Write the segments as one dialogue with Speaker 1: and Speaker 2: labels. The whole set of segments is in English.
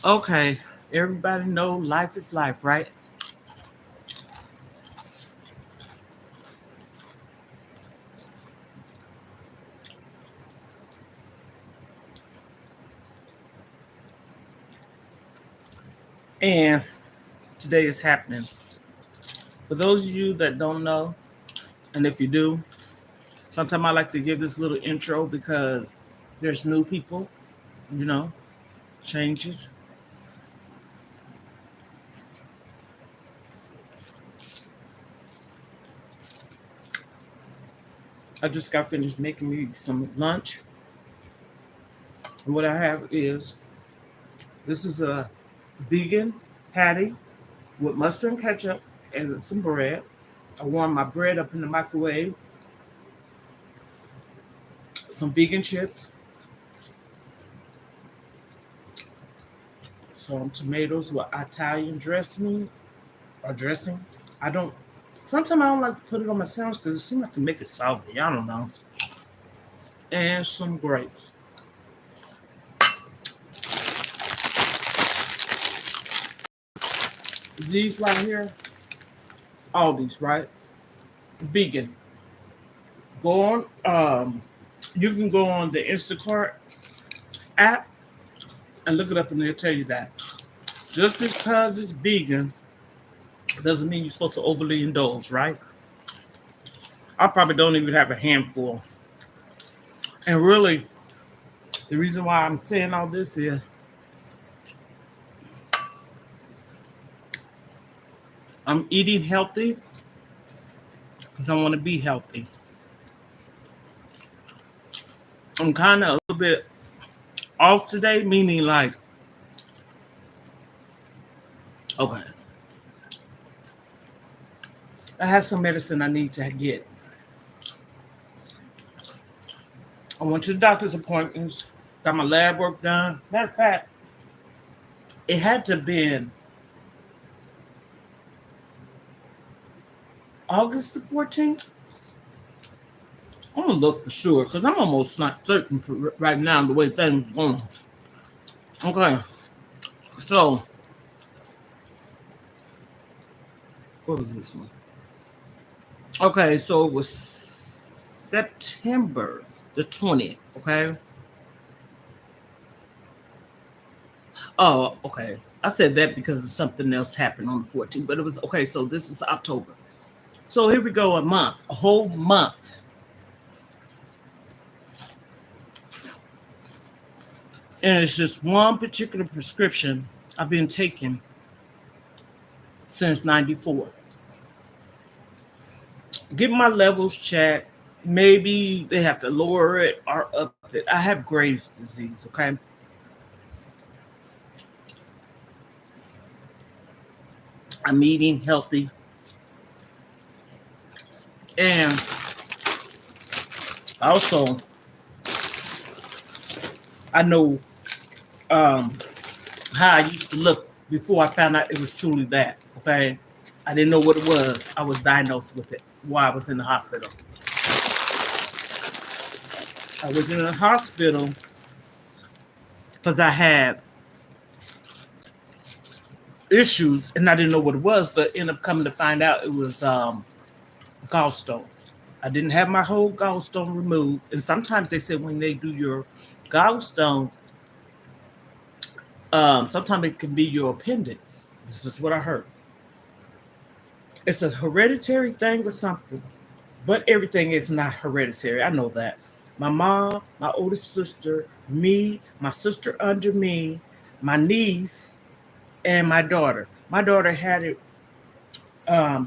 Speaker 1: Okay, everybody know life is life, right? And today is happening. For those of you that don't know, and if you do, sometimes I like to give this little intro because there's new people, you know, changes. I just got finished making me some lunch. And what I have is this is a vegan patty with mustard and ketchup and some bread. I warm my bread up in the microwave, some vegan chips, some tomatoes with Italian dressing. I don't. Sometimes I don't like to put it on my sandwich because it seems like to make it salty. I don't know. And some grapes. These right here, all these right, vegan. Go on. You can go on the Instacart app and look it up, and they'll tell you that. Just because it's vegan doesn't mean you're supposed to overly indulge, right? I probably don't even have a handful. And really, the reason why I'm saying all this is I'm eating healthy because I want to be healthy. I'm kind of a little bit off today, meaning like, okay, I have some medicine I need to get. I went to the doctor's appointments, got my lab work done. Matter of fact, it had to have been August the 14th. I'm gonna look for sure because I'm almost not certain for right now the way things are going. Okay, so what was this one? Okay, so it was September the 20th. Okay. Oh, okay. I said that because something else happened on the 14th, but it was okay. So this is October. So here we go, a whole month. And it's just one particular prescription I've been taking since 94. Get my levels checked. Maybe they have to lower it or up it. I have Graves' disease, okay? I'm eating healthy. And also, I know how I used to look before I found out it was truly that, okay? I didn't know what it was. I was diagnosed with it while I was in the hospital. I was in the hospital because I had issues and I didn't know what it was, but ended up coming to find out it was gallstones. I didn't have my whole gallstone removed. And sometimes they said when they do your gallstones, sometimes it can be your appendix. This is what I heard. It's a hereditary thing or something, but everything is not hereditary. I know that. My mom, my oldest sister, me, my sister under me, my niece, and my daughter. My daughter had it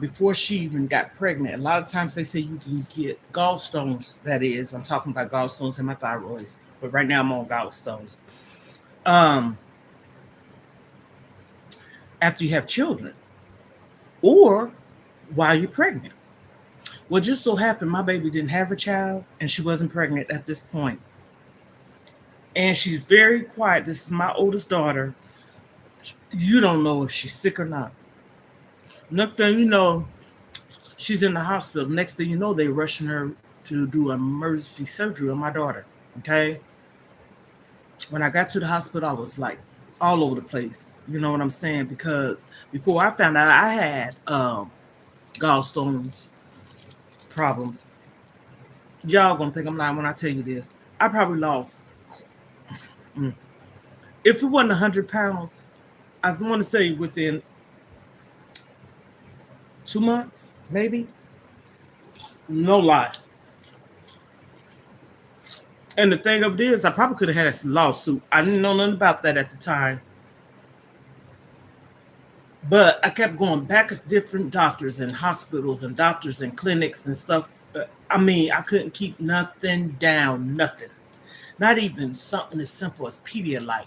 Speaker 1: before she even got pregnant. A lot of times they say you can get gallstones. That is, I'm talking about gallstones and my thyroids, but right now I'm on gallstones. Um, After you have children, or while you're pregnant. Well, just so happened my baby didn't have a child, and she wasn't pregnant at this point. And she's very quiet. This is my oldest daughter. You don't know if she's sick or not. Next thing you know, she's in the hospital. Next thing you know, they're rushing her to do emergency surgery on my daughter. Okay. When I got to the hospital, I was like, all over the place. You know what I'm saying? Because before I found out I had gallstone problems, y'all gonna think I'm lying when I tell you this. I probably lost, mm, if it wasn't 100 pounds, I want to say within 2 months, maybe. No lie. And the thing of it is, I probably could have had a lawsuit. I didn't know nothing about that at the time. But I kept going back to different doctors and hospitals and doctors and clinics and stuff. I mean, I couldn't keep nothing down, nothing. Not even something as simple as Pedialyte.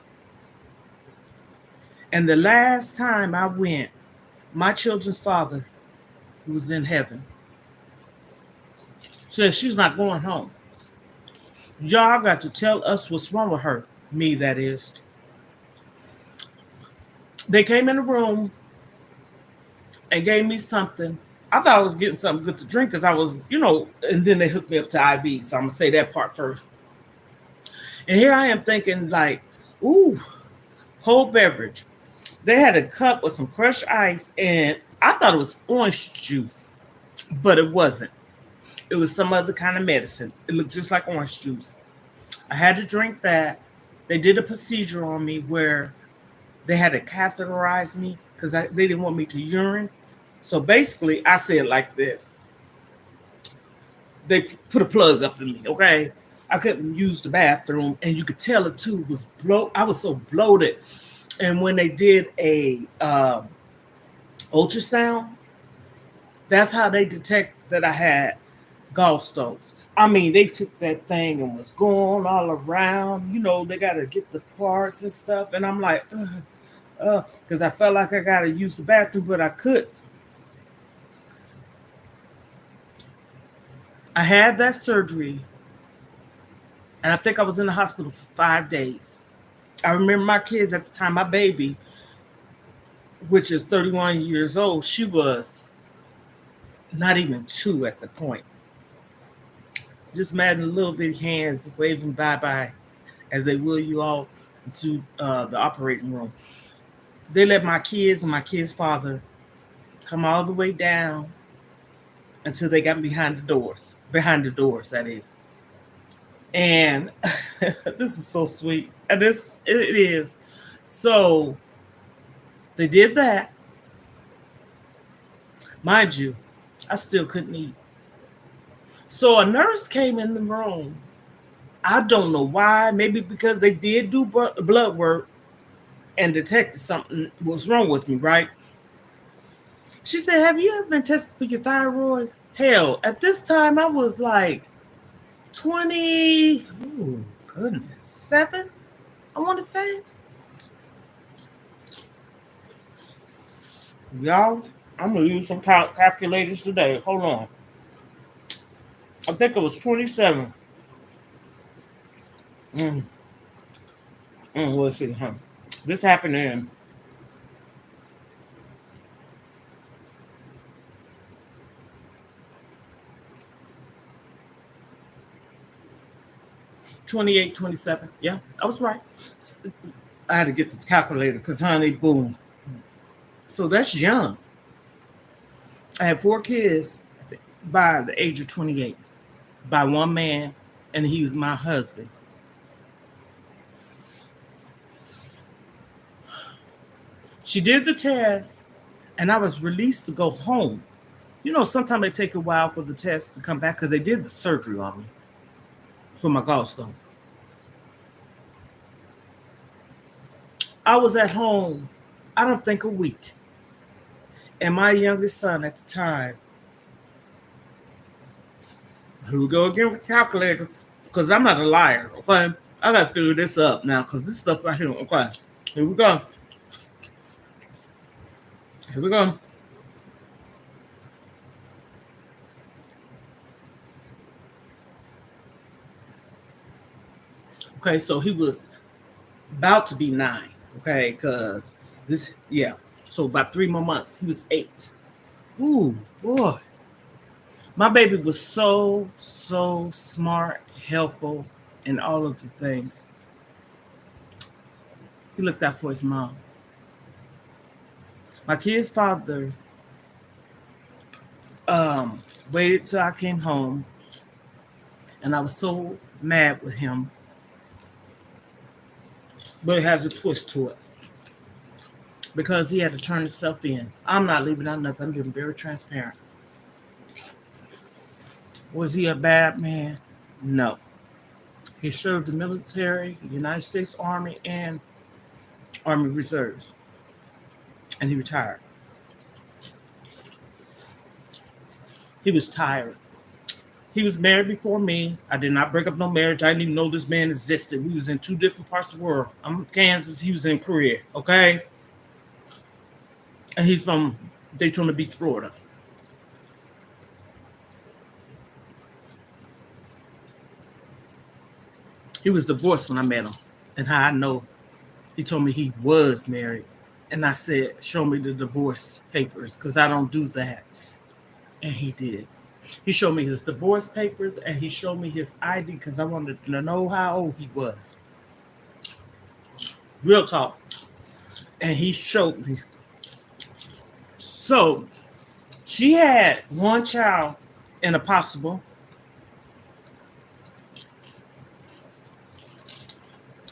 Speaker 1: And the last time I went, my children's father, who was in heaven, said she's not going home. Y'all got to tell us what's wrong with her. Me, that is. They came in the room and gave me something. I thought I was getting something good to drink because I was, and then they hooked me up to IV. So I'm going to say that part first. And here I am thinking like, ooh, cold beverage. They had a cup with some crushed ice, and I thought it was orange juice, but it wasn't. It was some other kind of medicine. It looked just like orange juice. I had to drink that. They did a procedure on me where they had to catheterize me because they didn't want me to urine. So basically, I said like this. They put a plug up in me, okay? I couldn't use the bathroom, and you could tell the tube was I was so bloated. And when they did a ultrasound, that's how they detect that I had gallstones. I mean, they took that thing and was going all around. They got to get the parts and stuff. And I'm like, because I felt like I got to use the bathroom, but I couldn't. I had that surgery, and I think I was in the hospital for 5 days. I remember my kids at the time, my baby, which is 31 years old, she was not even 2 at the point. Just imagine little bitty hands waving bye-bye as they wheel you all into the operating room. They let my kids and my kid's father come all the way down until they got behind the doors. Behind the doors, that is. And this is so sweet. And it is. So they did that. Mind you, I still couldn't eat. So a nurse came in the room. I don't know why. Maybe because they did do blood work and detected something was wrong with me, right? She said, have you ever been tested for your thyroids? Hell, at this time, I was like 7, I want to say. Y'all, I'm going to use some calculators today. Hold on. I think it was 27. Let's see. This happened in 28, 27. Yeah, I was right. I had to get the calculator because, honey, boom. So that's young. I had 4 kids by the age of 28 by one man, and he was my husband. She did the test, and I was released to go home. Sometimes it take a while for the test to come back because they did the surgery on me for my gallstone. I was at home, I don't think a week. And my youngest son at the time, here we go again with calculator, because I'm not a liar, okay? I got to figure this up now because this stuff right here, okay? Here we go. Here we go. Okay, so he was about to be 9, okay? Because so about 3 more months, he was 8. Ooh, boy. My baby was so smart, helpful, and all of the things. He looked out for his mom. My kid's father waited till I came home, and I was so mad with him. But it has a twist to it because he had to turn himself in. I'm not leaving out nothing. I'm being very transparent. Was he a bad man? No. He served the military, the United States Army, and Army Reserves, and he retired. He was tired. He was married before me. I did not break up no marriage. I didn't even know this man existed. We was in two different parts of the world. I'm in Kansas. He was in Korea. Okay, and he's from Daytona Beach, Florida. He was divorced when I met him, and how I know, he told me he was married, and I said, "Show me the divorce papers, because I don't do that." And he did. He showed me his divorce papers, and he showed me his ID because I wanted to know how old he was. Real talk. And he showed me. So she had one child in a possible,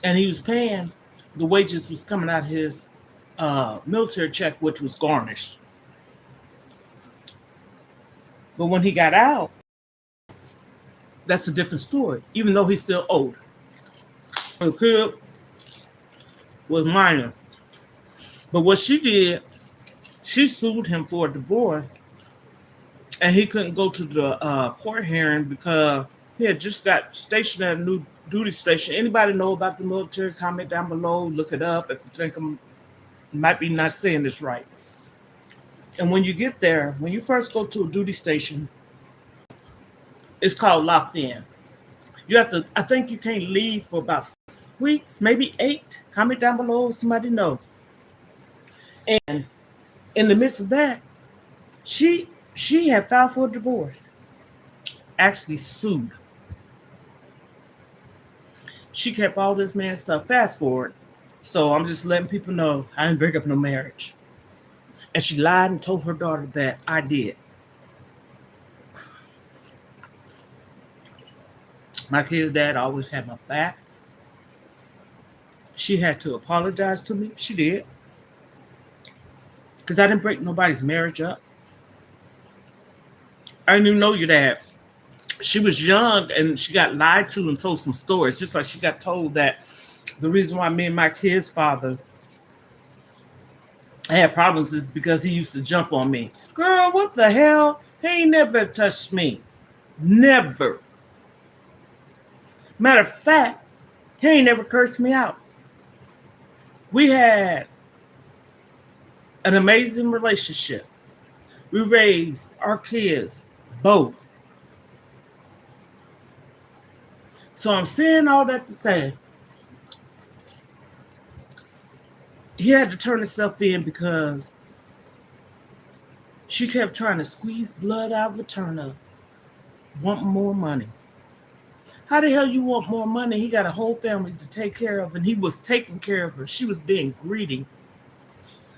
Speaker 1: and he was paying, the wages was coming out of his military check, which was garnished. But when he got out, that's a different story, even though he's still old. The kid was minor. But what she did, she sued him for a divorce, and he couldn't go to the court hearing because he had just got stationed at a new duty station. Anybody know about the military? Comment down below. Look it up if you think I might be not saying this right. And when you get there, when you first go to a duty station, it's called locked in. You have to, I think you can't leave for about 6 weeks, maybe 8. Comment down below if somebody know. And in the midst of that, she had filed for a divorce. Actually sued. She kept all this man's stuff. Fast forward. So I'm just letting people know I didn't break up no marriage. And she lied and told her daughter that I did. My kid's dad always had my back. She had to apologize to me. She did. Because I didn't break nobody's marriage up. I didn't even know your dad. She was young and she got lied to and told some stories. Just like she got told that the reason why me and my kid's father had problems is because he used to jump on me. Girl, what the hell? He ain't never touched me. Never. Matter of fact, he ain't never cursed me out. We had an amazing relationship. We raised our kids, both. So I'm saying all that to say, he had to turn himself in because she kept trying to squeeze blood out of a turnip, wanting more money. How the hell you want more money? He got a whole family to take care of, and he was taking care of her. She was being greedy,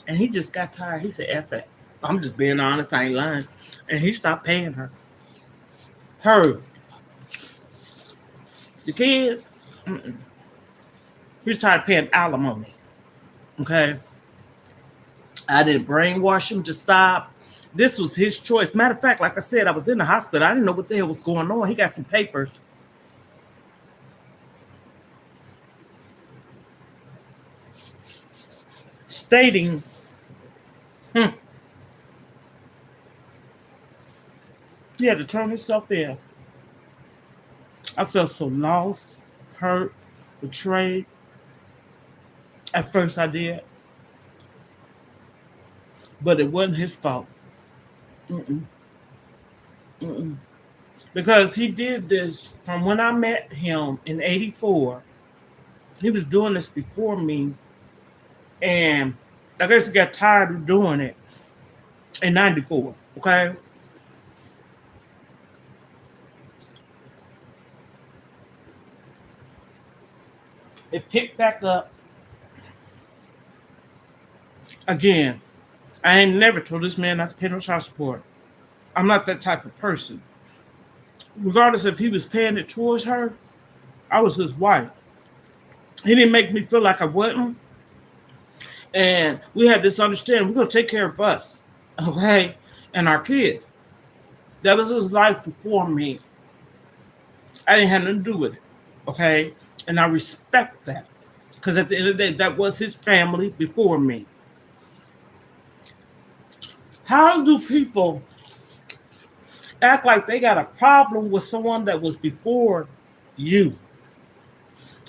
Speaker 1: and he just got tired. He said, F it. I'm just being honest. I ain't lying. And he stopped paying her. Her. The kids, he was tired of paying alimony. Okay? I didn't brainwash him to stop. This was his choice. Matter of fact, like I said, I was in the hospital. I didn't know what the hell was going on. He got some papers stating he had to turn himself in. I felt so lost, hurt, betrayed. At first I did. But it wasn't his fault. Mm-mm. Mm-mm. Because he did this from when I met him in 84. He was doing this before me. And I guess he got tired of doing it in 94. Okay? It picked back up Again, I ain't never told this man not to pay no child support. I'm not that type of person. Regardless if he was paying it towards her, I was his wife. He didn't make me feel like I wasn't. And we had this understanding, we're gonna take care of us, okay? And our kids. That was his life before me. I didn't have nothing to do with it. Okay? And I respect that. Because at the end of the day, that was his family before me. How do people act like they got a problem with someone that was before you?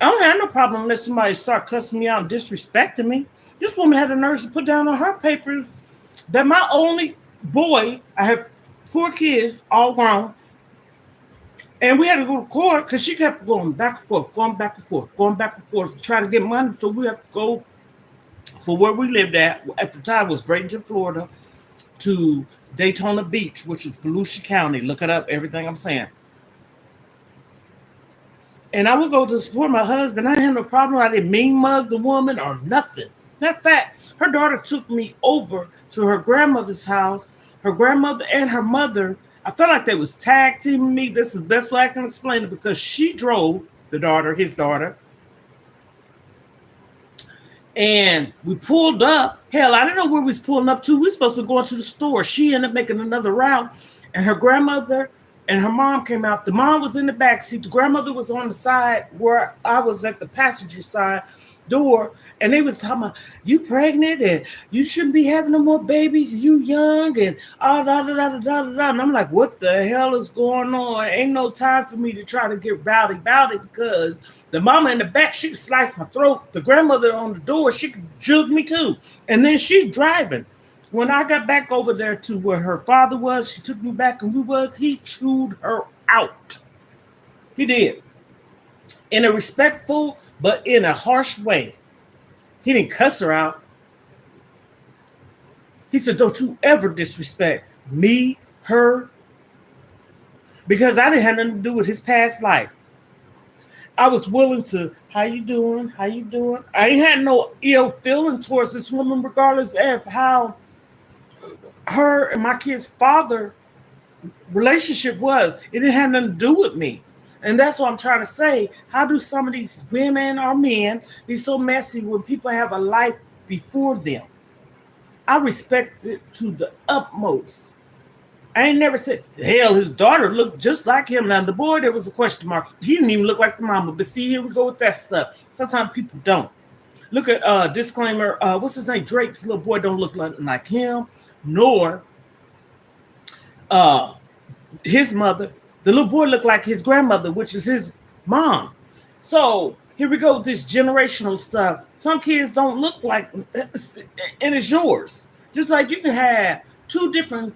Speaker 1: I don't have no problem unless somebody start cussing me out and disrespecting me. This woman had the nerve to put down on her papers that my only boy, I have 4 kids, all grown, and we had to go to court because she kept going back and forth, going back and forth, going back and forth to try to get money. So we have to go for where we lived at the time was Bradenton, Florida, to Daytona Beach, which is Volusia County. Look it up, everything I'm saying. And I would go to support my husband. I didn't have no problem. I didn't mean mug the woman or nothing. Matter of fact, her daughter took me over to her grandmother's house. Her grandmother and her mother, I felt like they was tag teaming me. This is the best way I can explain it because she drove the daughter, his daughter. And we pulled up. Hell, I didn't know where we was pulling up to. We were supposed to be going to the store. She ended up making another route. And her grandmother and her mom came out. The mom was in the back seat. The grandmother was on the side where I was at the passenger side door. And they was talking about, you pregnant and you shouldn't be having no more babies. You young and all da da da da da da. And I'm like, what the hell is going on? Ain't no time for me to try to get rowdy about it because the mama in the back, she could slice my throat. The grandmother on the door, she could jug me too. And then she's driving. When I got back over there to where her father was, she took me back and he chewed her out. He did. In a respectful, but in a harsh way. He didn't cuss her out. He said, don't you ever disrespect me, her, because I didn't have nothing to do with his past life. I was willing to, how you doing? How you doing? I ain't had no ill feeling towards this woman, regardless of how her and my kid's father relationship was. It didn't have nothing to do with me. And that's what I'm trying to say. How do some of these women or men be so messy when people have a life before them? I respect it to the utmost. I ain't never said, hell, his daughter looked just like him. Now, the boy, there was a question mark. He didn't even look like the mama. But see, here we go with that stuff. Sometimes people don't. Look at disclaimer. What's his name? Drake's little boy don't look like him, nor his mother. The little boy looked like his grandmother, which is his mom. So here we go with this generational stuff. Some kids don't look like, and it's yours. Just like you can have 2 different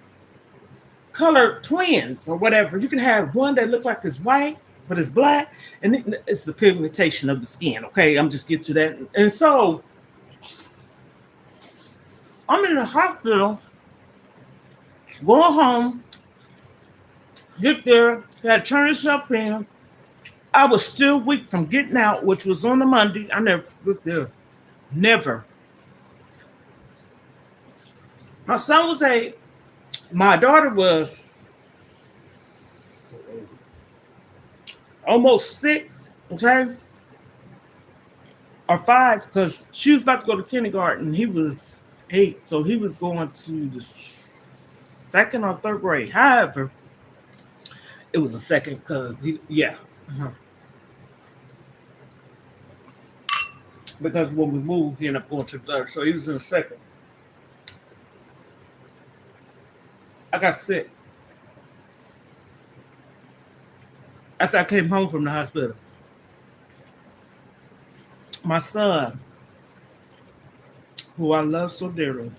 Speaker 1: colored twins or whatever. You can have one that look like it's white, but it's black, and it's the pigmentation of the skin. Okay, I'm just getting to that. And so I'm in the hospital, going home. Get there, had to turn yourself in. I was still weak from getting out, which was on the Monday. I never looked there. Never. My son was 8. My daughter was almost 6, okay? Or 5, because she was about to go to kindergarten. He was 8, so he was going to the 2nd or 3rd grade. However, it was a 2nd because because when we moved, he ended up going to the 3rd, so he was in the 2nd. I got sick after I came home from the hospital. My son, who I love so dearly,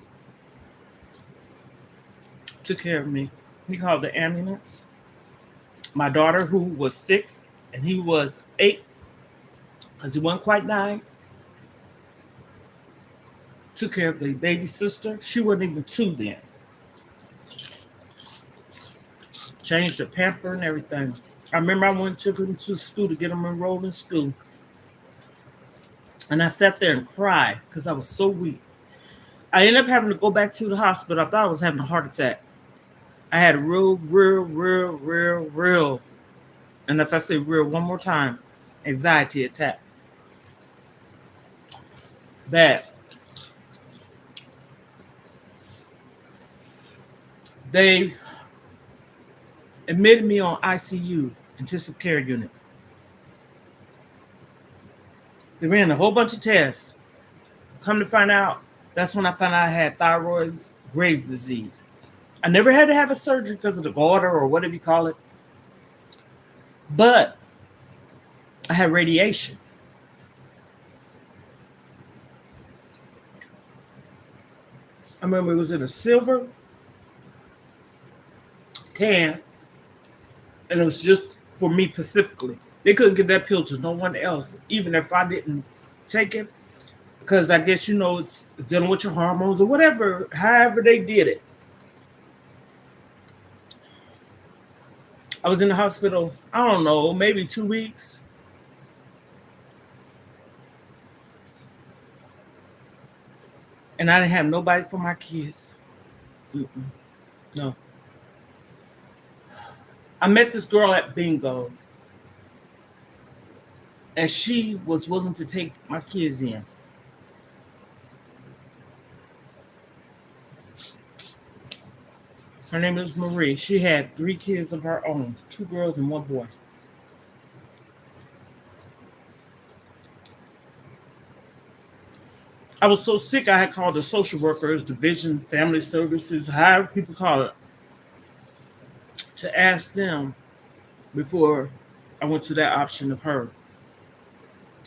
Speaker 1: took care of me. He called the ambulance. My daughter, who was 6, and he was 8, because he wasn't quite 9, took care of the baby sister. She wasn't even 2 then. Changed her pamper and everything. I remember I went and took him to school to get him enrolled in school. And I sat there and cried because I was so weak. I ended up having to go back to the hospital. I thought I was having a heart attack. I had a real, and if I say real one more time, anxiety attack. Bad. They admitted me on ICU, intensive care unit. They ran a whole bunch of tests. Come to find out, that's when I found out I had thyroid Graves' disease. I never had to have a surgery because of the goiter or whatever you call it. But I had radiation. I remember it was in a silver can, and it was just for me specifically. They couldn't get that pill to no one else, even if I didn't take it, because I guess it's dealing with your hormones or whatever, however they did it. I was in the hospital, I don't know, maybe 2 weeks. And I didn't have nobody for my kids. No. I met this girl at bingo, and she was willing to take my kids in. Her name is Marie. She had 3 kids of her own, 2 girls and 1 boy. I was so sick, I had called the social workers, division, family services, however people call it, to ask them before I went to that option of her.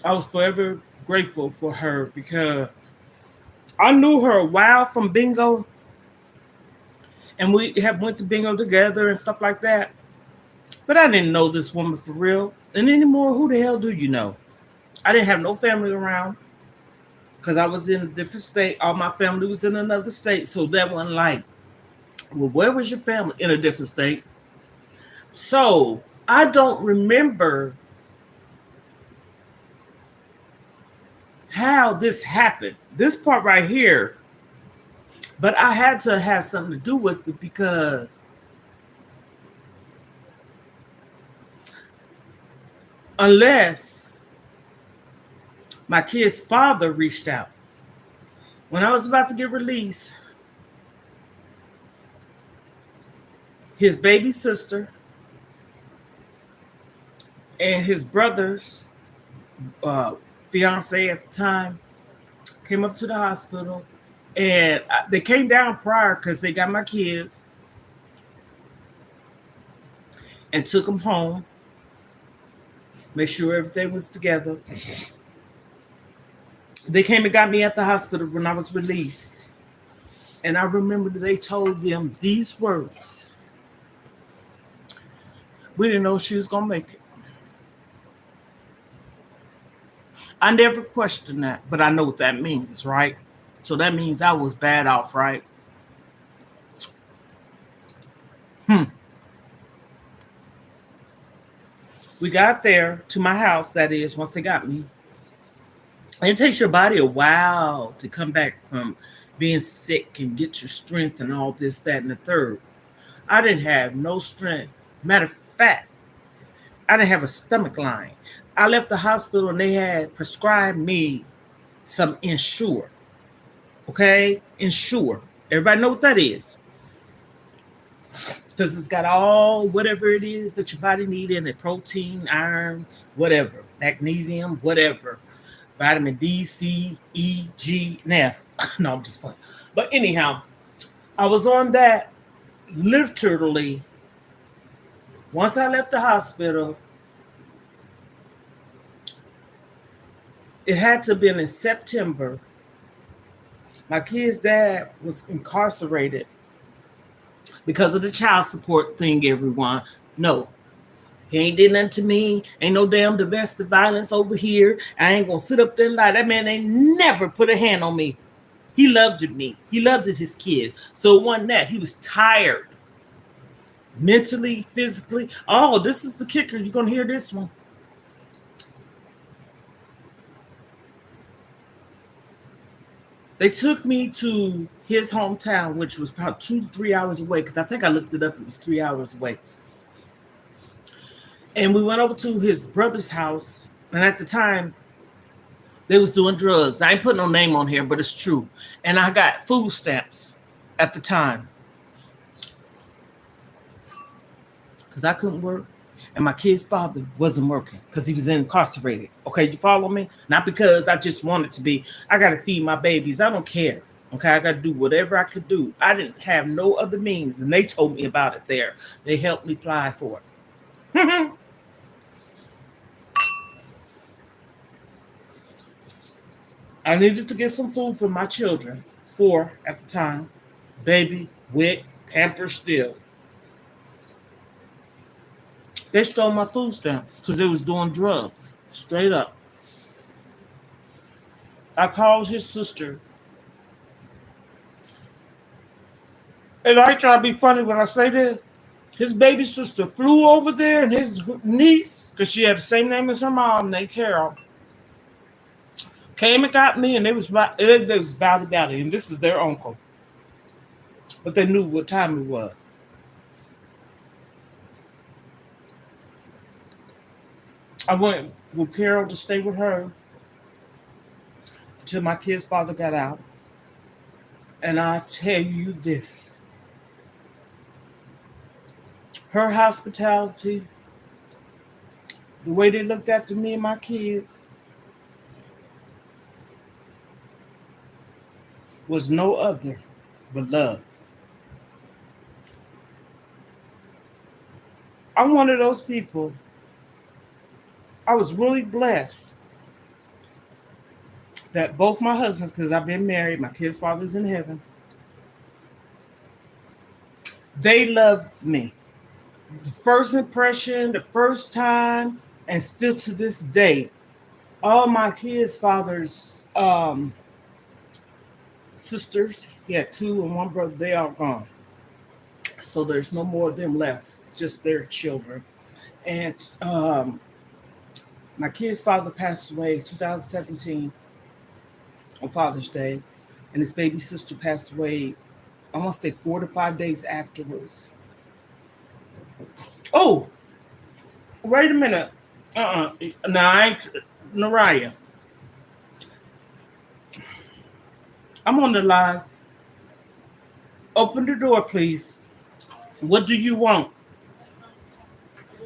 Speaker 1: I was forever grateful for her because I knew her a while from bingo, and we have went to bingo together and stuff like that. But I didn't know this woman for real. And anymore, who the hell do you know? I didn't have no family around because I was in a different state. All my family was in another state. So that wasn't like, well, where was your family? In a different state. So I don't remember how this happened. This part right here. But I had to have something to do with it because unless my kid's father reached out. When I was about to get released, his baby sister and his brother's fiance at the time came up to the hospital, and they came down prior because they got my kids and took them home, make sure everything was together. They came and got me at the hospital when I was released. And I remember they told them these words. We didn't know she was going to make it. I never questioned that, but I know what that means, right? So that means I was bad off, right? We got there to my house, that is, once they got me. And it takes your body a while to come back from being sick and get your strength and all this, that, and the third. I didn't have no strength. Matter of fact, I didn't have a stomach line. I left the hospital and they had prescribed me some Ensure. Okay? Ensure. Everybody know what that is. Because it's got all whatever it is that your body needs in it. Protein, iron, whatever. Magnesium, whatever. Vitamin D, C, E, G, and F. No, I'm just playing. But anyhow, I was on that literally. Once I left the hospital, it had to have been in September. My kid's dad was incarcerated because of the child support thing, everyone. No, he ain't did nothing to me. Ain't no damn domestic violence over here. I ain't gonna sit up there and lie. That man ain't never put a hand on me. He loved me. He loved his kids. So it wasn't that. He was tired. Mentally, physically. Oh, this is the kicker. You're gonna hear this one. They took me to his hometown, which was about 2 to 3 hours away, because I think I looked it up. It was 3 hours away. And we went over to his brother's house. And at the time, they was doing drugs. I ain't putting no name on here, but it's true. And I got food stamps at the time because I couldn't work. And my kid's father wasn't working because he was incarcerated. Okay, you follow me? Not because I just wanted to be. I got to feed my babies. I don't care. Okay, I got to do whatever I could do. I didn't have no other means. And they told me about it there. They helped me apply for it. I needed to get some food for my children. 4 at the time. Baby, WIC, Pampers still. They stole my food stamps because they was doing drugs. Straight up. I called his sister. And I try to be funny when I say this. His baby sister flew over there and his niece, because she had the same name as her mom, named Carol, came and got me, and they was about it. And this is their uncle. But they knew what time it was. I went with Carol to stay with her until my kid's father got out. And I tell you this. Her hospitality, the way they looked after me and my kids, was no other but love. I'm one of those people. I was really blessed that both my husbands, because I've been married, my kid's father's in heaven, they loved me. The first impression, the first time, and still to this day, all my kids' fathers, sisters, he had 2 and 1 brother, they all gone. So there's no more of them left, just their children. And my kid's father passed away in 2017 on Father's Day, and his baby sister passed away, I want to say 4 to 5 days afterwards. Oh, wait a minute. Now, I ain't, Naraya. I'm on the live. Open the door, please. What do you want?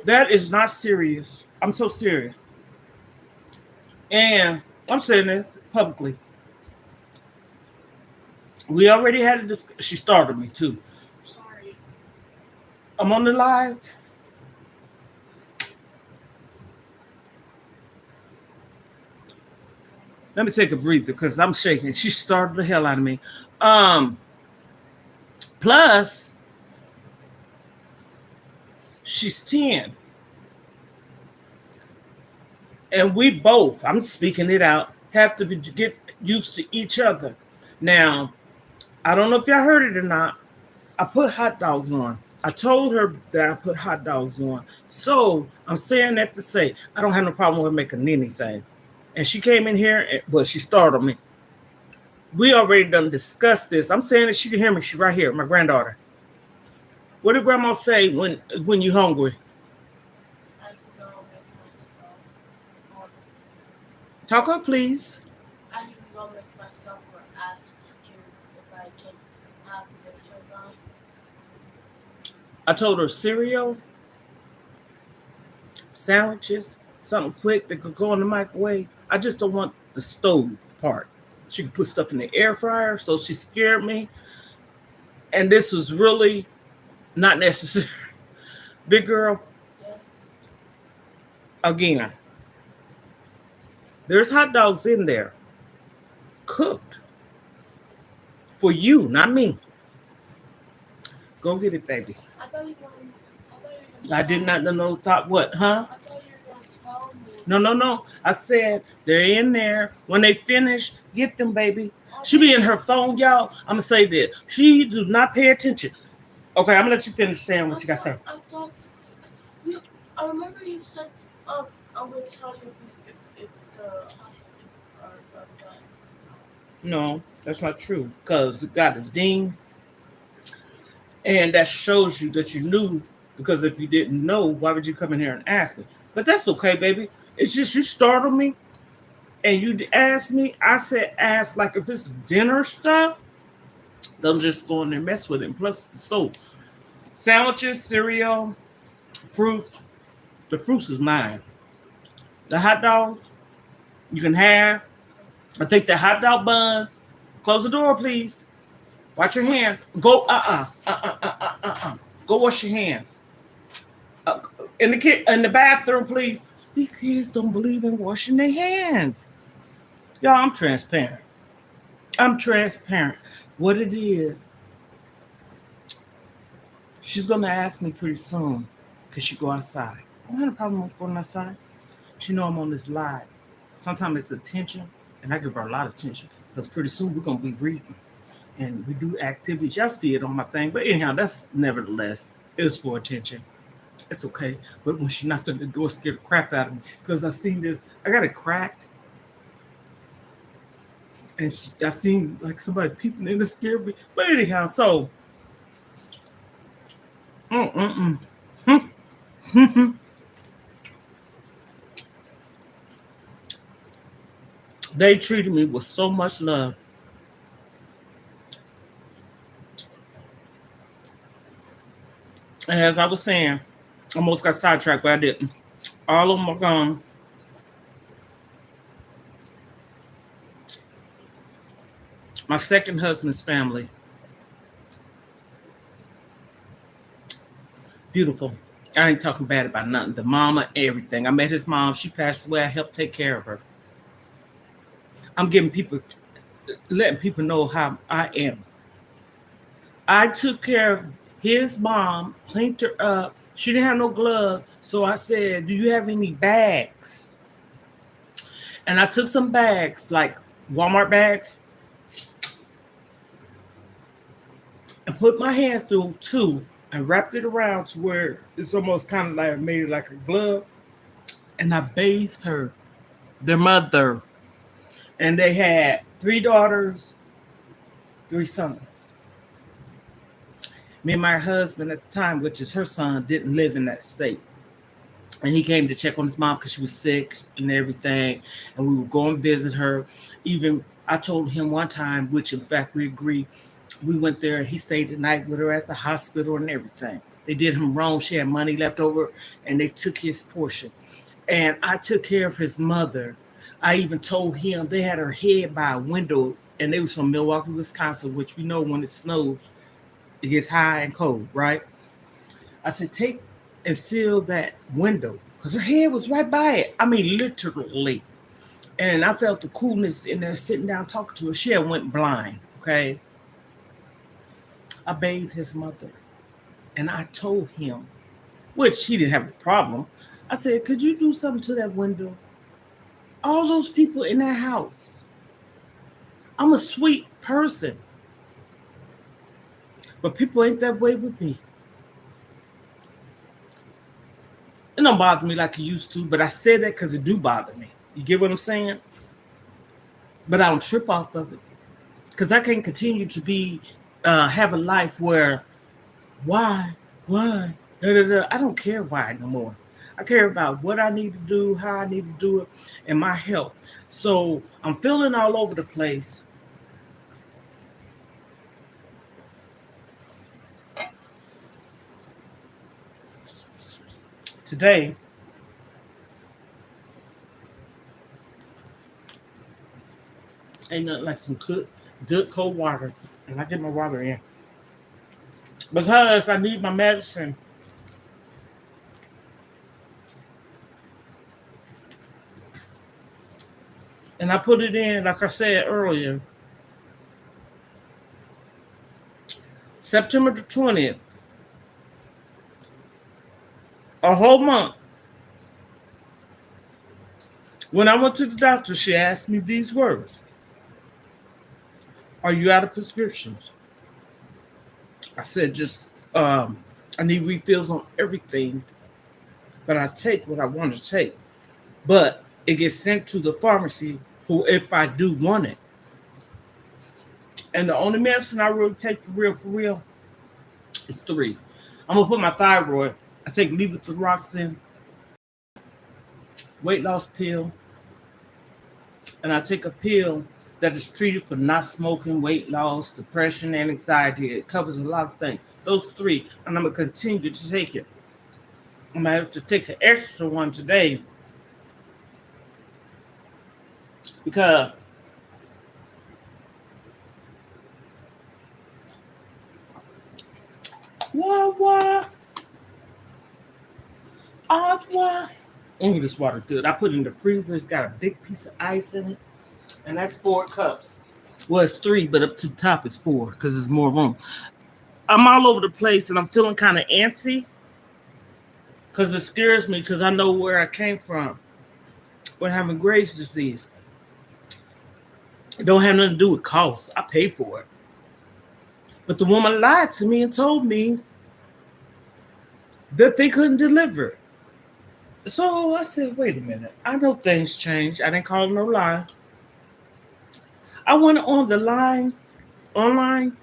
Speaker 1: That is not serious. I'm so serious. And I'm saying this publicly. We already had a discussion. She started me too. Sorry. I'm on the live. Let me take a breather because I'm shaking. She started the hell out of me. Plus, she's 10. And we both, I'm speaking it out, have to get used to each other. Now, I don't know if y'all heard it or not. I put hot dogs on. I told her that I put hot dogs on. So I'm saying that to say I don't have no problem with making anything. And she came in here, but she startled me. We already done discussed this. I'm saying that she can hear me. She's right here, my granddaughter. What did grandma say when you hungry? Talk up, please. I need to go make myself or ask you if I can have this or not. I told her cereal, sandwiches, something quick that could go in the microwave. I just don't want the stove part. She could put stuff in the air fryer, so she scared me. And this was really not necessary. Big girl, yeah. Again, there's hot dogs in there, cooked for you, not me. Go get it, baby. I did not know. Thought what? Huh? I thought you were going to tell me. No. I said they're in there. When they finish, get them, baby. Okay. She be in her phone, y'all. I'm gonna say this. She do not pay attention. Okay, I'm gonna let you finish saying what you got to say. I remember you said, I'm gonna tell you if the hospital are done. No, that's not true because it got a ding, and that shows you that you knew. Because if you didn't know, why would you come in here and ask me? But that's okay, baby. It's just you startled me and you asked me. I said ask like if this dinner stuff, don't just go in there and mess with it. And plus the stove, sandwiches, cereal, fruits. The fruits is mine. The hot dog you can have. I think the hot dog buns. Close the door, please. Watch your hands. Go. Go wash your hands. Uh, in the bathroom, please. These kids don't believe in washing their hands. Y'all, I'm transparent. I'm transparent. What it is, she's gonna ask me pretty soon. Could she go outside? I don't have a problem with going outside. She know I'm on this live. Sometimes it's attention, and I give her a lot of attention because pretty soon we're gonna be reading and we do activities. Y'all see it on my thing, but anyhow, that's nevertheless it's for attention. It's okay. But when she knocked on the door, scared the crap out of me because I seen this. I got it cracked, and I seen like somebody peeping in the scared me. But anyhow, so mm. They treated me with so much love. And as I was saying, I almost got sidetracked, but I didn't. All of them are gone. My second husband's family, beautiful. I ain't talking bad about nothing. The mama, everything. I met his mom. She passed away. I helped take care of her. I'm letting people know how I am. I took care of his mom, cleaned her up. She didn't have no gloves. So I said, do you have any bags? And I took some bags, like Walmart bags, and put my hand through two and wrapped it around to where it's almost kind of like made it like a glove. And I bathed her, their mother. And they had 3 daughters, 3 sons. Me and my husband at the time, which is her son, didn't live in that state. And he came to check on his mom because she was sick and everything. And we would go and visit her. Even I told him one time, which in fact we agreed, we went there and he stayed the night with her at the hospital and everything. They did him wrong. She had money left over and they took his portion. And I took care of his mother. I even told him they had her head by a window and they was from Milwaukee, Wisconsin, which we know when it snows, it gets high and cold, right? I said, take and seal that window because her head was right by it. I mean, literally. And I felt the coolness in there sitting down talking to her. She had went blind, okay? I bathed his mother and I told him, which he didn't have a problem. I said, could you do something to that window? All those people in that house. I'm a sweet person. But people ain't that way with me. It don't bother me like it used to, but I said that because it do bother me. You get what I'm saying? But I don't trip off of it. Because I can't continue to be have a life where why, da, da, da. I don't care why no more. I care about what I need to do, how I need to do it, and my health. So I'm feeling all over the place. Today, ain't nothing like some good cold water. And I get my water in. Because I need my medicine. And I put it in, like I said earlier, September the 20th. A whole month. When I went to the doctor, she asked me these words. Are you out of prescriptions? I said, just, I need refills on everything, but I take what I want to take. But it gets sent to the pharmacy for if I do want it. And the only medicine I really take for real, is 3. I'm gonna put my thyroid. I take levothyroxine, weight loss pill, and I take a pill that is treated for not smoking, weight loss, depression, and anxiety. It covers a lot of things. Those 3, and I'm gonna continue to take it. I'm gonna have to take an extra one today because what? This water good. I put it in the freezer. It's got a big piece of ice in it, and that's 4 cups. Well, it's 3, but up to the top is 4 because there's more room. I'm all over the place, and I'm feeling kind of antsy because it scares me because I know where I came from when having Graves' disease. It don't have nothing to do with cost. I paid for it. But the woman lied to me and told me that they couldn't deliver. So I said, wait a minute. I know things change. I didn't call no lie. I went on the line, online,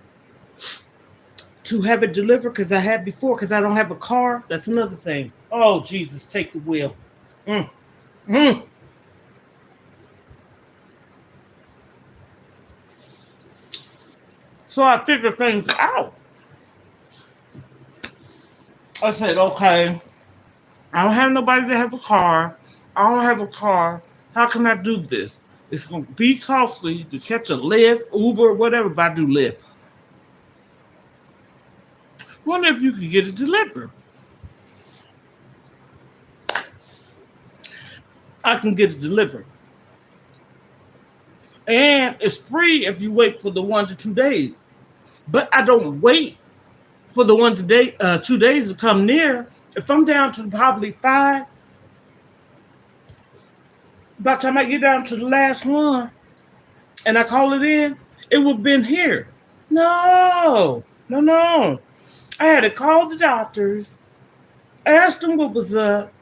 Speaker 1: to have it delivered because I had before, because I don't have a car. That's another thing. Oh, Jesus, take the wheel. So I figured things out. I said, okay, I don't have nobody to have a car. I don't have a car. How can I do this? It's going to be costly to catch a Lyft, Uber, whatever, but I do Lyft. Wonder if you could get it delivered. I can get it delivered. And it's free if you wait for the 1 to 2 days. But I don't wait for the 2 days to come near. If I'm down to probably 5, by the time I get down to the last one and I call it in, it would have been here. No. I had to call the doctors, ask them what was up,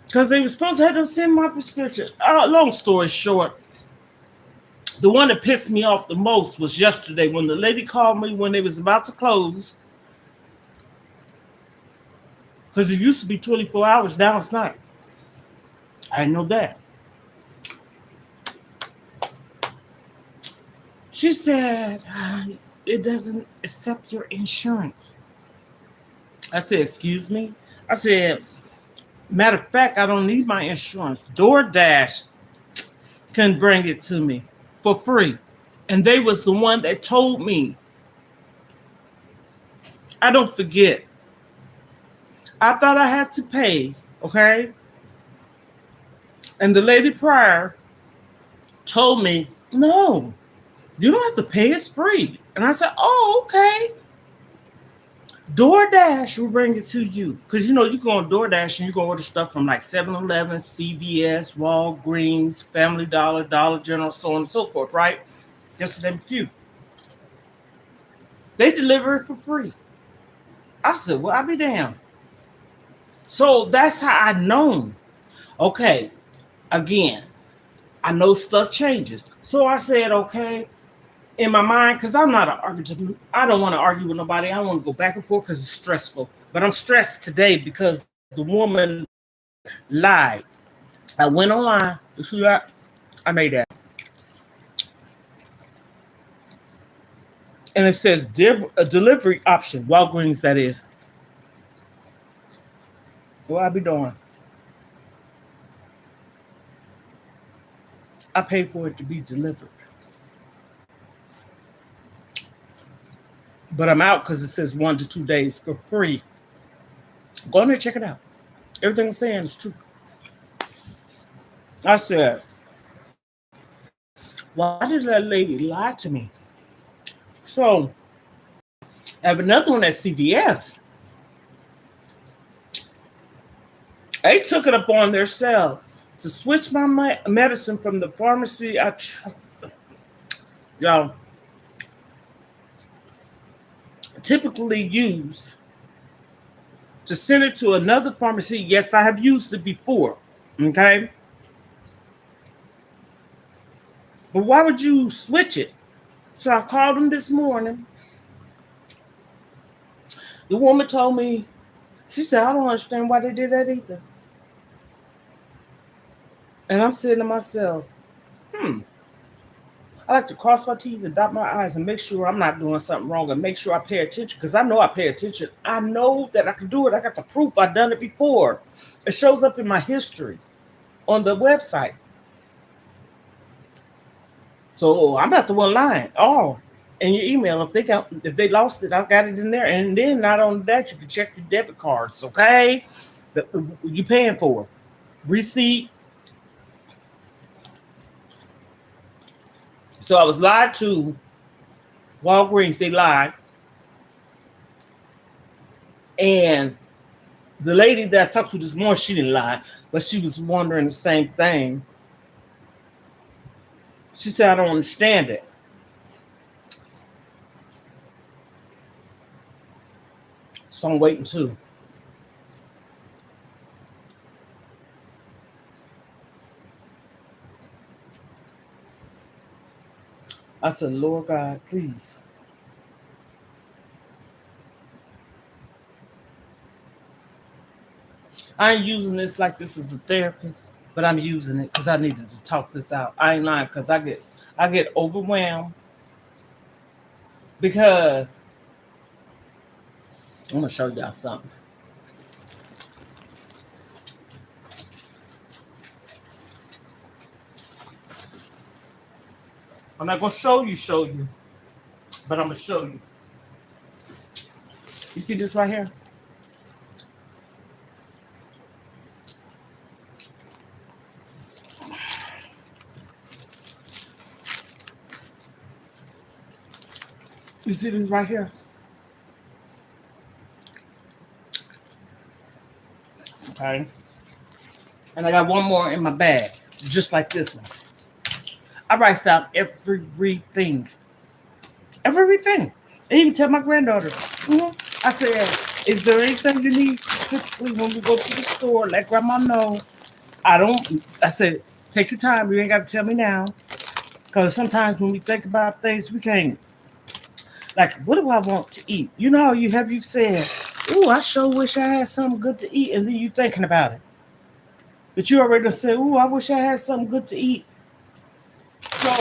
Speaker 1: because they were supposed to have to send my prescription. Long story short, the one that pissed me off the most was yesterday when the lady called me when they was about to close. Because it used to be 24 hours, now it's not. I didn't know that. She said, it doesn't accept your insurance. I said, excuse me? I said, matter of fact, I don't need my insurance. DoorDash can bring it to me for free. And they was the one that told me. I don't forget. I thought I had to pay, okay? And the lady prior told me, no, you don't have to pay, it's free. And I said, oh, okay. DoorDash will bring it to you. Because, you know, you go on DoorDash and you go order stuff from like 7-Eleven, CVS, Walgreens, Family Dollar, Dollar General, so on and so forth, right? Just to name a few. They deliver it for free. I said, well, I'll be damned. So that's how I know. Okay, again, I know stuff changes. So I said, okay, in my mind, because I'm not an argument. I don't want to argue with nobody. I don't want to go back and forth because it's stressful. But I'm stressed today because the woman lied. I went online. You see that? I made that. And it says a delivery option. Walgreens, that is. What I be doing? I paid for it to be delivered. But I'm out because it says 1 to 2 days for free. Go in there and check it out. Everything I'm saying is true. I said, why did that lady lie to me? So, I have another one at CVS. They took it up on their sale to switch my medicine from the pharmacy. Y'all, typically use to send it to another pharmacy. Yes, I have used it before. Okay. But why would you switch it? So I called them this morning. The woman told me, she said, I don't understand why they did that either. And I'm saying to myself, I like to cross my T's and dot my I's and make sure I'm not doing something wrong and make sure I pay attention because I know I pay attention. I know that I can do it. I got the proof. I've done it before. It shows up in my history on the website. So I'm not the one lying. Oh, in your email, if they lost it, I got it in there. And then not only that, you can check your debit cards, okay? You're paying for receipt. So I was lied to. Walgreens, they lied. And the lady that I talked to this morning, she didn't lie, but she was wondering the same thing. She said, I don't understand it. So I'm waiting too. I said, Lord God, please. I ain't using this like this is a therapist, but I'm using it because I needed to talk this out. I ain't lying because I get overwhelmed because I'm gonna show y'all something. I'm not gonna show you, but I'm gonna show you. You see this right here? You see this right here? Okay. And I got one more in my bag, just like this one. I write down everything. Everything. I even tell my granddaughter. I said, is there anything you need specifically when we go to the store? Let grandma know. I said, take your time. You ain't got to tell me now. Because sometimes when we think about things, we can't. Like, what do I want to eat? You know how you said, ooh, I sure wish I had something good to eat. And then you thinking about it. But you already said, ooh, I wish I had something good to eat. So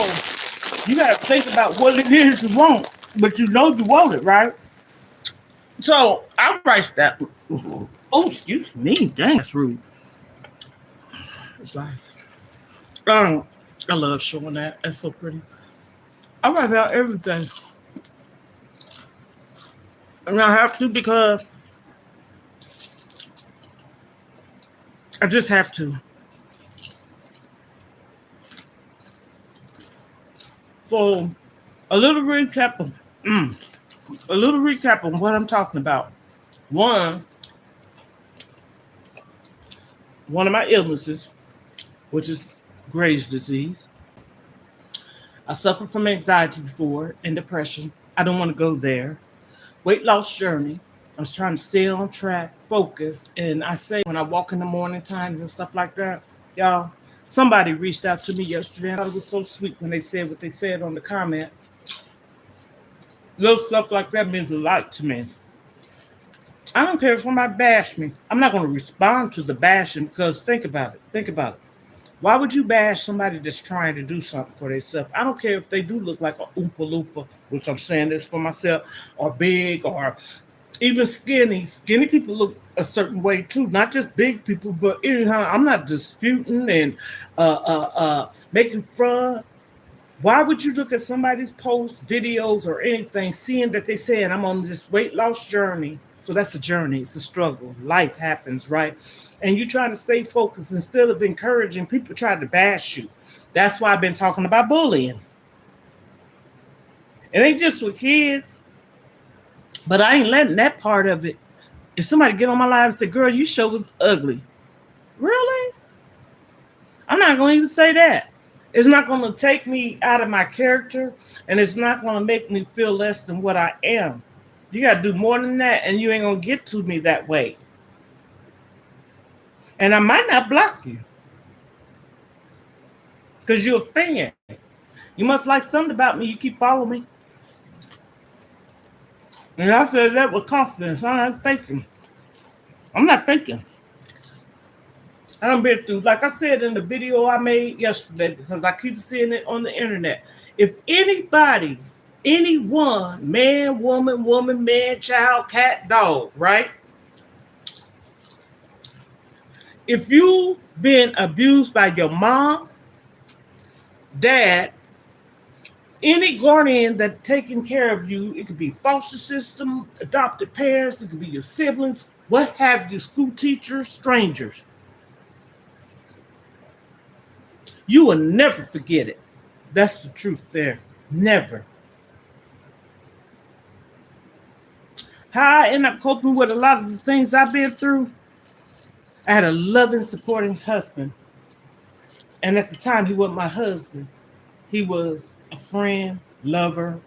Speaker 1: you got to think about what it is you want. But you know you want it, right? So I write that. Oh, excuse me. Dang, that's rude. It's like, I love showing that. That's so pretty. I write out everything. And I have to because I just have to. So a little recap of what I'm talking about. One of my illnesses, which is Graves' disease. I suffered from anxiety before and depression. I don't want to go there. Weight loss journey. I was trying to stay on track, focused. And I say when I walk in the morning times and stuff like that, y'all, somebody reached out to me yesterday. And I thought it was so sweet when they said what they said on the comment. Little stuff like that means a lot to me. I don't care if somebody bash me. I'm not going to respond to the bashing because think about it. Why would you bash somebody that's trying to do something for themselves? I don't care if they do look like a Oompa Loompa, which I'm saying this for myself, or big, or even skinny. Skinny people look a certain way too, not just big people. But anyhow, I'm not disputing and making fun. Why would you look at somebody's posts, videos, or anything, seeing that they saying I'm on this weight loss journey? So that's a journey. It's a struggle. Life happens, right? And you're trying to stay focused instead of encouraging people try to bash you. That's why I've been talking about bullying. It ain't just with kids, but I ain't letting that part of it. If somebody get on my live and say, girl, you show was ugly. Really? I'm not going to even say that. It's not going to take me out of my character, and it's not going to make me feel less than what I am. You got to do more than that, and you ain't going to get to me that way. And I might not block you because you're a fan. You must like something about me. You keep following me. And I said that with confidence. I'm not faking. I'm not faking. I done been through, like I said in the video I made yesterday, because I keep seeing it on the internet. If anybody, anyone, man, woman, man, child, cat, dog, right? If you've been abused by your mom, dad, any guardian that taking care of you, it could be foster system, adopted parents, it could be your siblings, what have you, school teachers, strangers. You will never forget it. That's the truth there. Never. How I end up coping with a lot of the things I've been through, I had a loving, supporting husband. And at the time, he wasn't my husband. He was a friend, lover,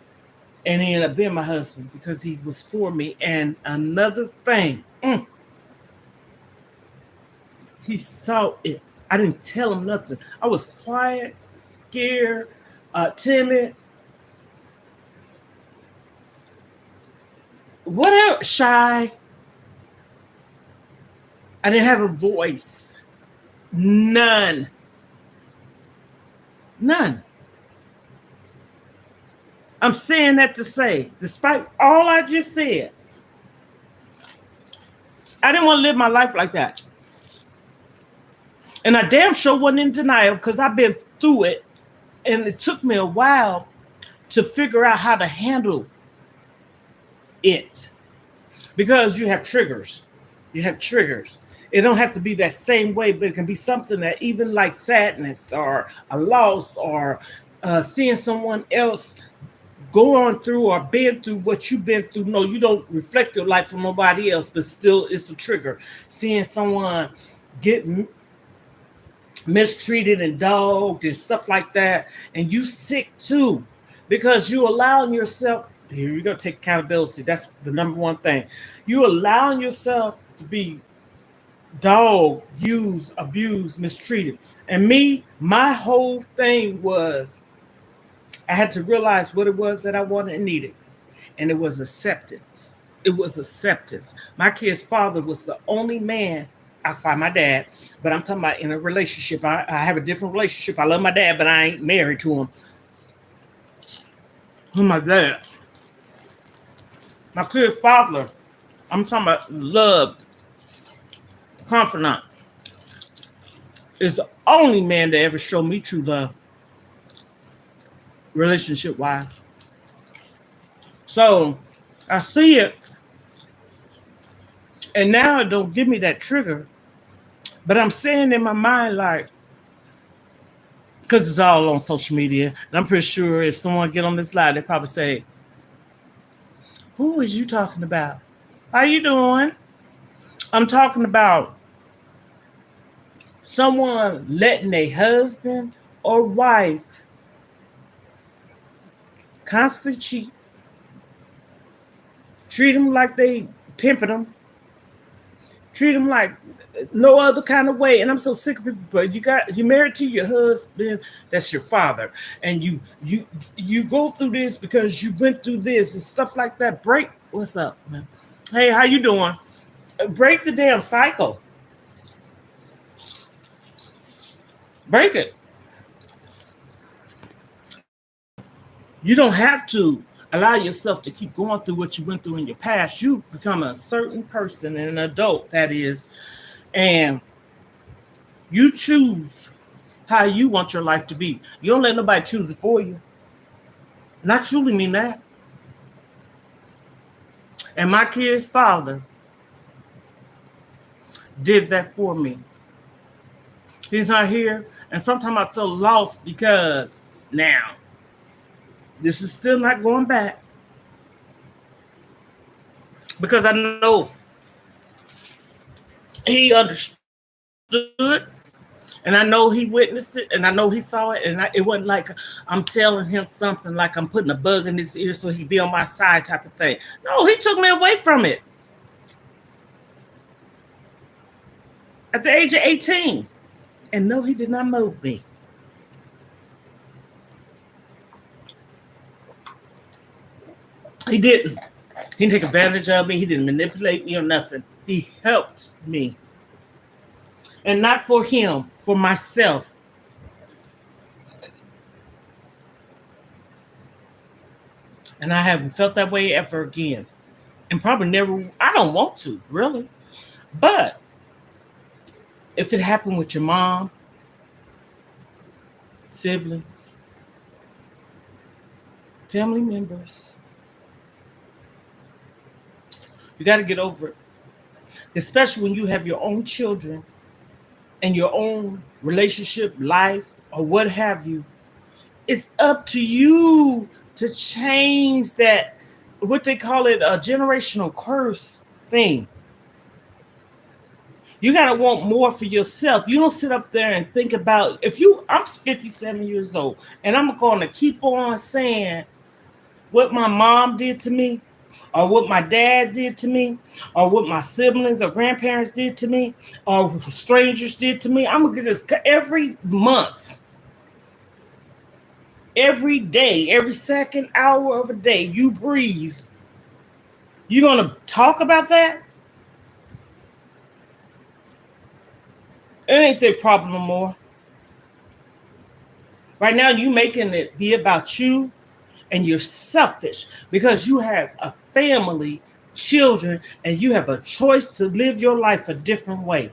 Speaker 1: and he ended up being my husband because he was for me. And another thing, he saw it. I didn't tell him nothing. I was quiet, scared, timid. What else? Shy. I didn't have a voice. None. I'm saying that to say, despite all I just said, I didn't want to live my life like that. And I damn sure wasn't in denial because I've been through it. And it took me a while to figure out how to handle it. Because you have triggers. It don't have to be that same way, but it can be something that even like sadness or a loss or seeing someone else going through or been through what you've been through. No, you don't reflect your life from nobody else, but still it's a trigger. Seeing someone get mistreated and dogged and stuff like that, and you sick too, because you allowing yourself, here you go, take accountability. That's the number one thing. You allowing yourself to be dogged, used, abused, mistreated. And me, my whole thing was I had to realize what it was that I wanted and needed. And it was acceptance. My kid's father was the only man outside my dad, but I'm talking about in a relationship. I have a different relationship. I love my dad, but I ain't married to him. Who's my dad? My kid's father, I'm talking about love, confidant, is the only man that ever showed me true love, relationship-wise. So I see it, and now it don't give me that trigger, but I'm saying in my mind, like, because it's all on social media, and I'm pretty sure if someone get on this live, they probably say, who is you talking about? How you doing? I'm talking about someone letting a husband or wife constantly cheat, treat them like they pimping them, treat them like no other kind of way. And I'm so sick of people. But you married to your husband, that's your father, and you go through this because you went through this and stuff like that. Break. What's up, man? Hey, how you doing? Break the damn cycle. Break it. You don't have to allow yourself to keep going through what you went through in your past. You become a certain person, an adult, that is, and you choose how you want your life to be. You don't let nobody choose it for you. And I truly mean that. And my kid's father did that for me. He's not here. And sometimes I feel lost because now this is still not going back. Because I know he understood, and I know he witnessed it, and I know he saw it, and it wasn't like I'm telling him something like I'm putting a bug in his ear so he'd be on my side type of thing. No, he took me away from it at the age of 18. And no, he did not mold me. He didn't. He didn't take advantage of me. He didn't manipulate me or nothing. He helped me. And not for him, for myself. And I haven't felt that way ever again. And probably never, I don't want to, really. But if it happened with your mom, siblings, family members, you got to get over it. Especially when you have your own children and your own relationship, life, or what have you. It's up to you to change that, what they call it, a generational curse thing. You got to want more for yourself. You don't sit up there and think about, I'm 57 years old, and I'm going to keep on saying what my mom did to me, or what my dad did to me, or what my siblings or grandparents did to me, or strangers did to me. I'm going to get this every month, every day, every second hour of a day you breathe. You're going to talk about that? It ain't their problem no more. Right now, you making it be about you, and you're selfish because you have a family, children, and you have a choice to live your life a different way.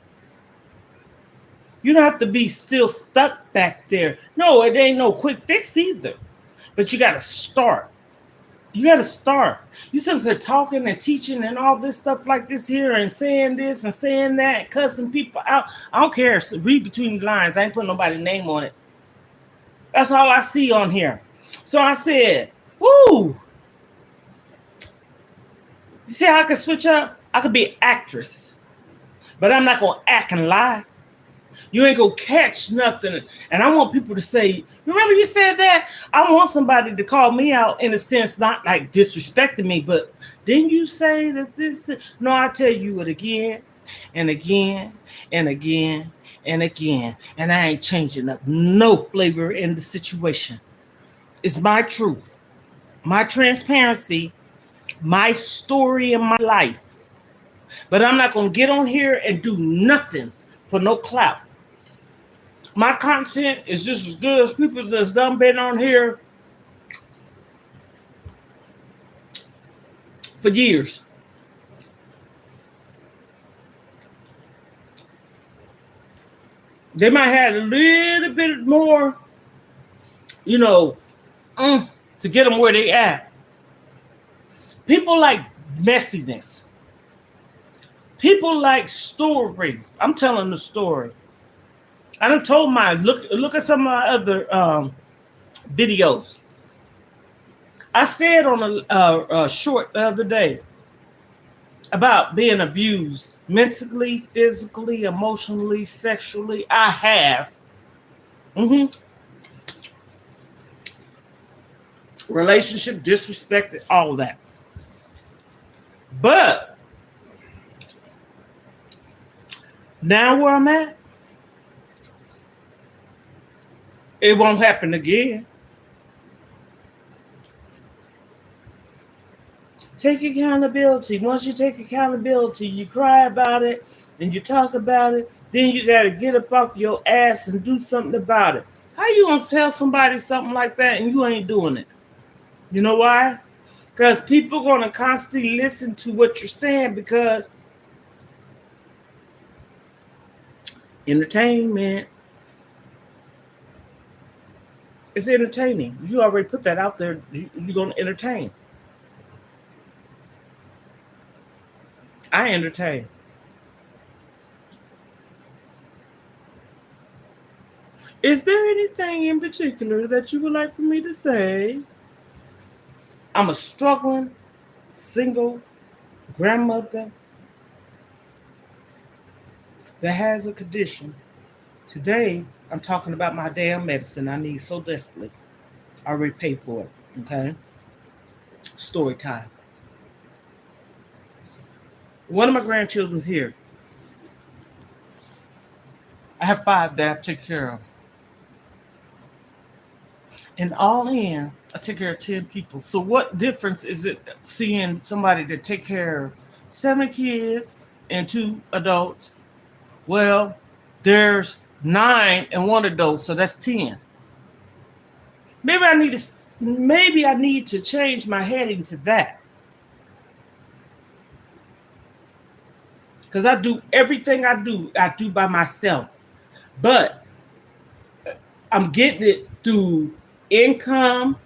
Speaker 1: You don't have to be still stuck back there. No, it ain't no quick fix either. But you got to start. You got to start. You sit there talking and teaching and all this stuff like this here and saying this and saying that and cussing people out. I don't care. Read between the lines. I ain't putting nobody's name on it. That's all I see on here. So I said, whoo. You see how I can switch up? I could be an actress. But I'm not going to act and lie. You ain't going to catch nothing. And I want people to say, remember you said that? I want somebody to call me out in a sense, not like disrespecting me, but didn't you say that this? No, I tell you it again and again and again and again. And I ain't changing up no flavor in the situation. It's my truth, my transparency, my story in my life. But I'm not going to get on here and do nothing for no clout. My content is just as good as people that's done been on here for years. They might have a little bit more, to get them where they at. People like messiness. People like stories. I'm telling the story. I done told mine. Look at some of my other videos. I said on a short the other day about being abused mentally, physically, emotionally, sexually. I have. Relationship, disrespected, all of that. But now where I'm at, it won't happen again. Take accountability. Once you take accountability, you cry about it and you talk about it. Then you got to get up off your ass and do something about it. How you going to tell somebody something like that and you ain't doing it? You know why? Because people are going to constantly listen to what you're saying because entertainment. It's entertaining. You already put that out there. You're going to entertain. I entertain. Is there anything in particular that you would like for me to say? I'm a struggling, single grandmother that has a condition. Today, I'm talking about my damn medicine I need so desperately. I already paid for it, okay? Story time. One of my grandchildren's here. I have 5 that I take care of. And all in, I take care of 10 people. So what difference is it seeing somebody that take care of 7 kids and 2 adults? Well, there's 9 and 1 adult, so that's 10. Maybe I need to change my heading to that. Because I do everything I do by myself. But I'm getting it through income.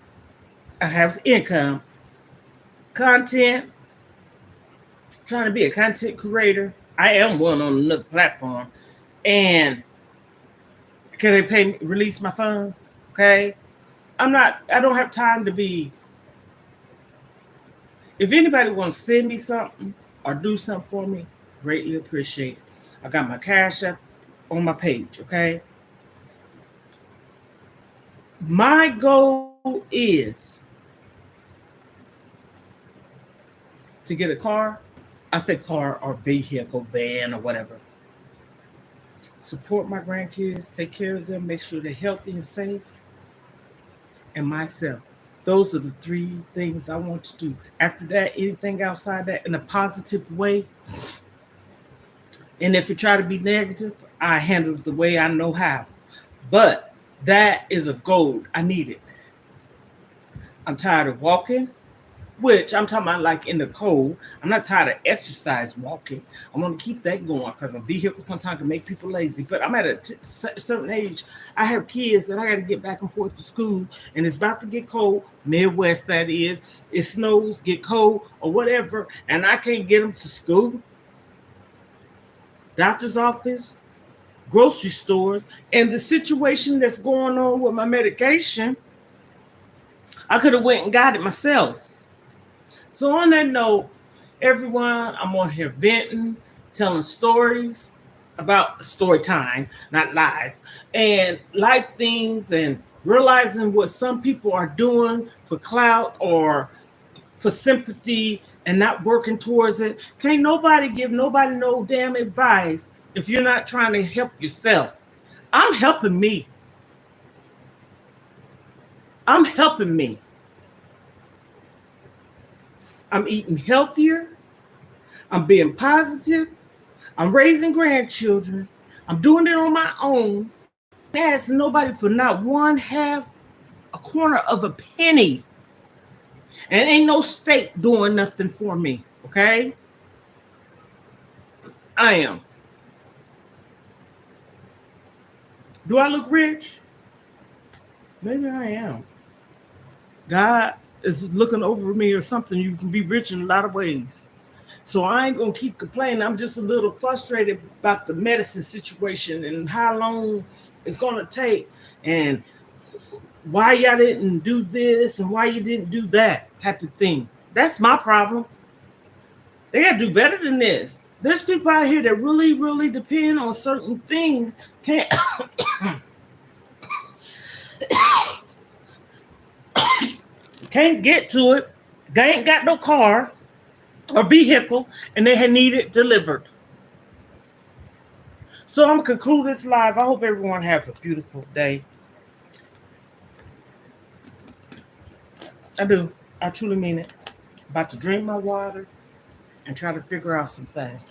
Speaker 1: I have income, content, trying to be a content creator. I am one on another platform. And can they pay me, release my funds? Okay. I don't have time to be. If anybody wants to send me something or do something for me, greatly appreciate it. I got my Cash App on my page. Okay. My goal is to get a car. I say car or vehicle, van or whatever. Support my grandkids, take care of them, make sure they're healthy and safe, and myself. Those are the 3 things I want to do. After that, anything outside that in a positive way. And if you try to be negative, I handle it the way I know how. But that is a goal. I need it. I'm tired of walking, which I'm talking about like in the cold. I'm not tired of exercise walking. I want to keep that going because a vehicle sometimes can make people lazy. But I'm at a certain age. I have kids that I got to get back and forth to school, and it's about to get cold. Midwest, that is. It snows, get cold, or whatever, and I can't get them to school, doctor's office, grocery stores, and the situation that's going on with my medication. I could have went and got it myself. So on that note, everyone, I'm on here venting, telling stories about story time, not lies, and life things, and realizing what some people are doing for clout or for sympathy and not working towards it. Can't nobody give nobody no damn advice if you're not trying to help yourself. I'm helping me. I'm helping me. I'm eating healthier. I'm being positive. I'm raising grandchildren. I'm doing it on my own. Asking nobody for not one half a corner of a penny. And ain't no state doing nothing for me. Okay? I am. Do I look rich? Maybe I am. God is looking over me or something. You can be rich in a lot of ways. So I ain't gonna keep complaining. I'm just a little frustrated about the medicine situation and how long it's gonna take and why y'all didn't do this and why you didn't do that type of thing. That's my problem. They gotta do better than this. There's people out here that really, really depend on certain things. Can't get to it. They ain't got no car or vehicle, and they had need it delivered. So I'm gonna conclude this live. I hope everyone has a beautiful day. I do. I truly mean it. About to drink my water and try to figure out some things.